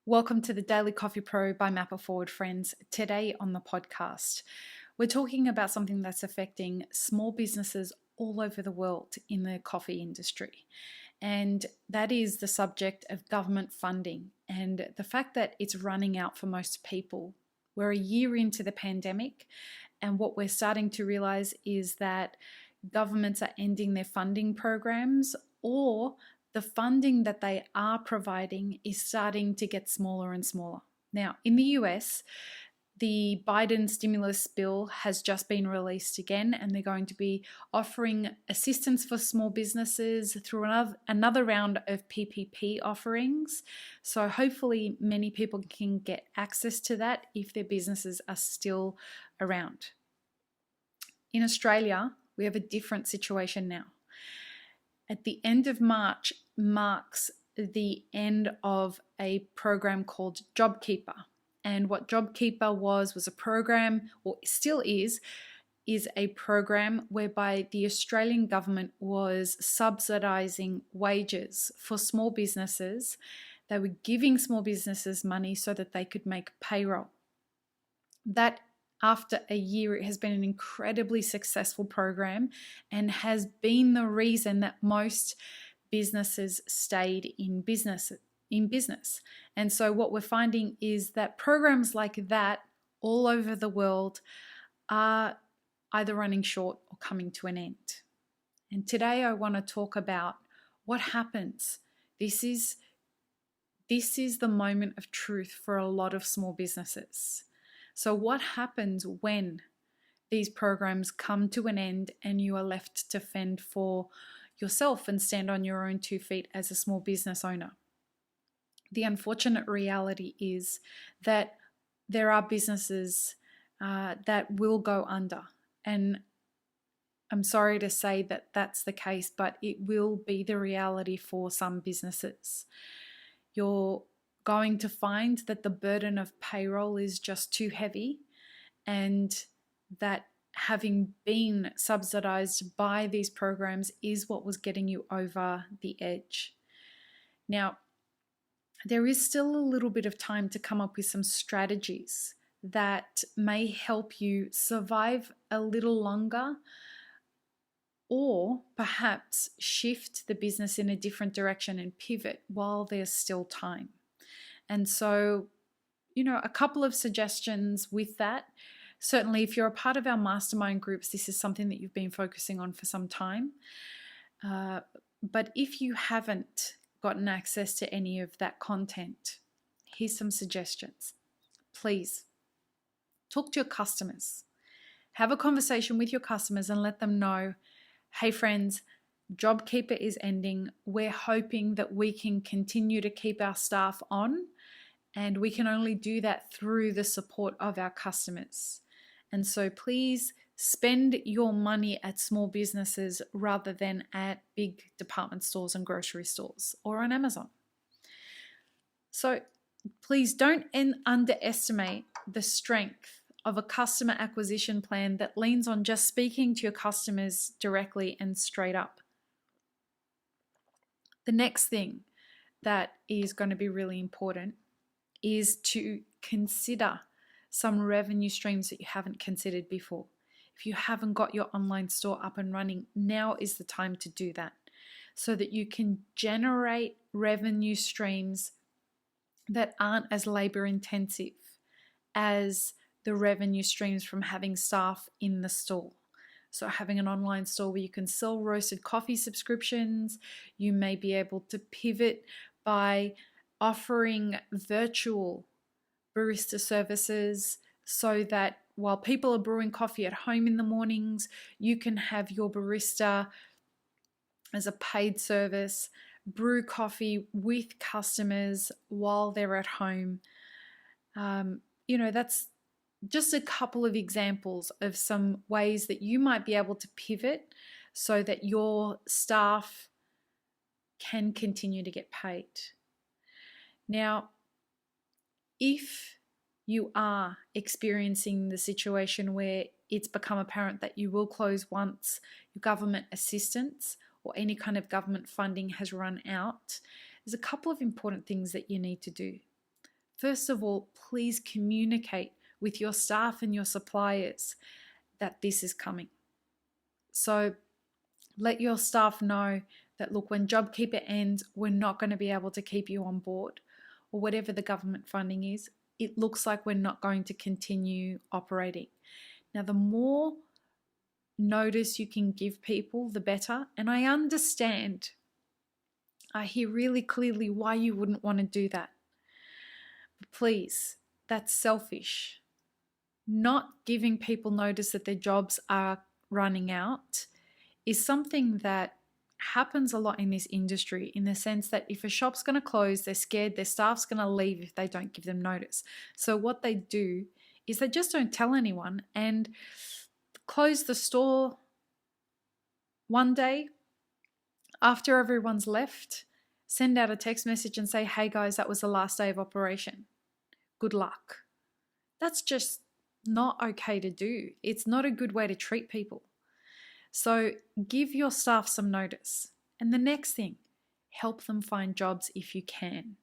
Welcome to the Daily Coffee Pro by Mapper Forward, friends. Today on the podcast, we're talking about something that's affecting small businesses all over the world in the coffee industry. And that is the subject of government funding and the fact that it's running out for most people. We're a year into the pandemic, and what we're starting to realize is that governments are ending their funding programs, or the funding that they are providing is starting to get smaller and smaller. Now, in the US, the Biden stimulus bill has just been released again, and they're going to be offering assistance for small businesses through another round of PPP offerings. So hopefully many people can get access to that if their businesses are still around. In Australia, we have a different situation now. At the end of March marks the end of a program called JobKeeper. And what JobKeeper was a program, or still is a program whereby the Australian government was subsidising wages for small businesses. They were giving small businesses money so that they could make payroll. That after a year, it has been an incredibly successful program and has been the reason that most businesses stayed in business. And so what we're finding is that programs like that all over the world are either running short or coming to an end. And today I want to talk about what happens. This is the moment of truth for a lot of small businesses. So what happens when these programs come to an end and you are left to fend for yourself and stand on your own 2 feet as a small business owner? The unfortunate reality is that there are businesses that will go under. And I'm sorry to say that that's the case, but it will be the reality for some businesses. You're going to find that the burden of payroll is just too heavy, and that having been subsidized by these programs is what was getting you over the edge. Now, there is still a little bit of time to come up with some strategies that may help you survive a little longer, or perhaps shift the business in a different direction and pivot while there's still time. And so, a couple of suggestions with that. Certainly, if you're a part of our mastermind groups, this is something that you've been focusing on for some time. But if you haven't gotten access to any of that content, here's some suggestions. Please talk to your customers. Have a conversation with your customers and let them know, hey friends, JobKeeper is ending. We're hoping that we can continue to keep our staff on, and we can only do that through the support of our customers. And so please spend your money at small businesses rather than at big department stores and grocery stores or on Amazon. So please don't underestimate the strength of a customer acquisition plan that leans on just speaking to your customers directly and straight up. The next thing that is going to be really important is to consider some revenue streams that you haven't considered before. If you haven't got your online store up and running, now is the time to do that so that you can generate revenue streams that aren't as labor intensive as the revenue streams from having staff in the store. So having an online store where you can sell roasted coffee subscriptions, you may be able to pivot by offering virtual barista services so that while people are brewing coffee at home in the mornings, you can have your barista as a paid service brew coffee with customers while they're at home. That's just a couple of examples of some ways that you might be able to pivot so that your staff can continue to get paid. Now, if you are experiencing the situation where it's become apparent that you will close once your government assistance or any kind of government funding has run out, there's a couple of important things that you need to do. First of all, please communicate with your staff and your suppliers that this is coming. So let your staff know that, look, when JobKeeper ends, we're not going to be able to keep you on board, or whatever the government funding is. It looks like we're not going to continue operating. Now, the more notice you can give people, the better. And I understand, I hear really clearly why you wouldn't want to do that. But please, that's selfish. Not giving people notice that their jobs are running out is something that happens a lot in this industry, in the sense that if a shop's going to close, they're scared their staff's going to leave if they don't give them notice. So what they do is they just don't tell anyone and close the store one day after everyone's left, send out a text message and say, hey guys, that was the last day of operation. Good luck. That's just not okay to do. It's not a good way to treat people. So give your staff some notice. And the next thing, help them find jobs if you can.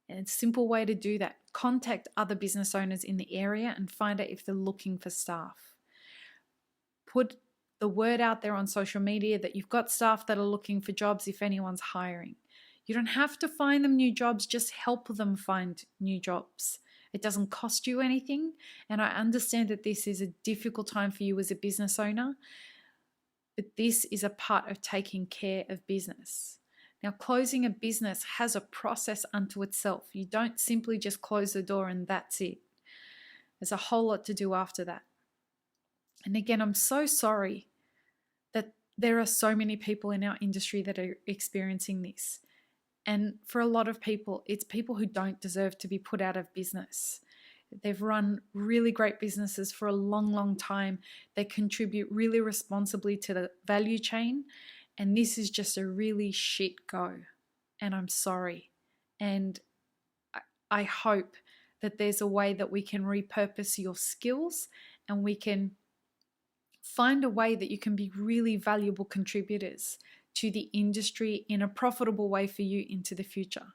And it's a simple way to do that. Contact other business owners in the area and find out if they're looking for staff. Put the word out there on social media that you've got staff that are looking for jobs if anyone's hiring. You don't have to find them new jobs, just help them find new jobs. It doesn't cost you anything. And I understand that this is a difficult time for you as a business owner, but this is a part of taking care of business. Now, closing a business has a process unto itself. You don't simply just close the door and that's it. There's a whole lot to do after that. And again, I'm so sorry that there are so many people in our industry that are experiencing this. And for a lot of people, it's people who don't deserve to be put out of business. They've run really great businesses for a long, long time. They contribute really responsibly to the value chain. And this is just a really shit go. And I'm sorry. And I hope that there's a way that we can repurpose your skills and we can find a way that you can be really valuable contributors to the industry in a profitable way for you into the future.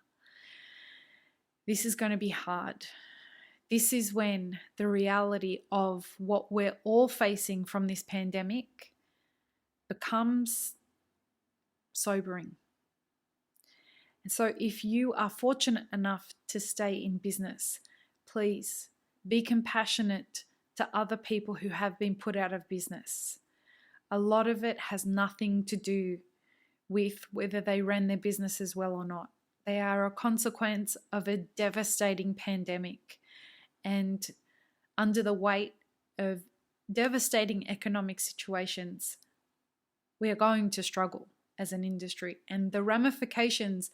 This is going to be hard. This is when the reality of what we're all facing from this pandemic becomes sobering. And so if you are fortunate enough to stay in business, please be compassionate to other people who have been put out of business. A lot of it has nothing to do with whether they ran their businesses well or not. They are a consequence of a devastating pandemic. And under the weight of devastating economic situations, we are going to struggle as an industry. And the ramifications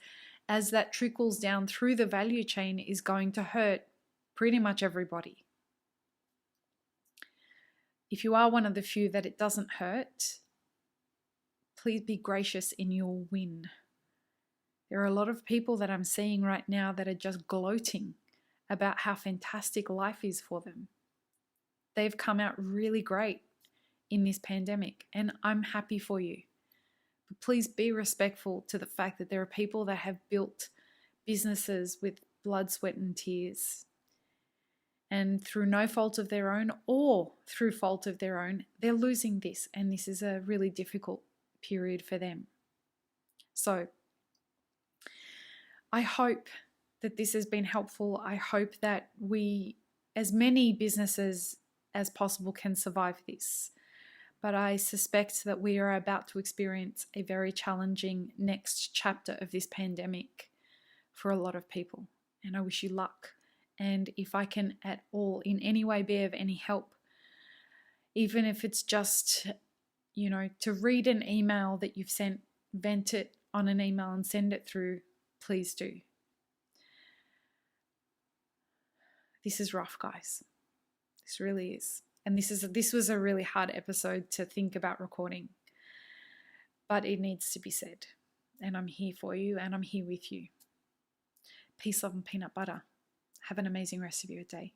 as that trickles down through the value chain is going to hurt pretty much everybody. If you are one of the few that it doesn't hurt, please be gracious in your win. There are a lot of people that I'm seeing right now that are just gloating about how fantastic life is for them. They've come out really great in this pandemic, and I'm happy for you. But please be respectful to the fact that there are people that have built businesses with blood, sweat, and tears. And through no fault of their own or through fault of their own, they're losing this, and this is a really difficult period for them. So I hope that this has been helpful. I hope that we, as many businesses as possible, can survive this. But I suspect that we are about to experience a very challenging next chapter of this pandemic for a lot of people. And I wish you luck. And if I can at all in any way be of any help, even if it's just, to read an email that you've sent, vent it on an email and send it through, please do. This is rough, guys. This really is. And this was a really hard episode to think about recording. But it needs to be said. And I'm here for you and I'm here with you. Peace, love, and peanut butter. Have an amazing rest of your day.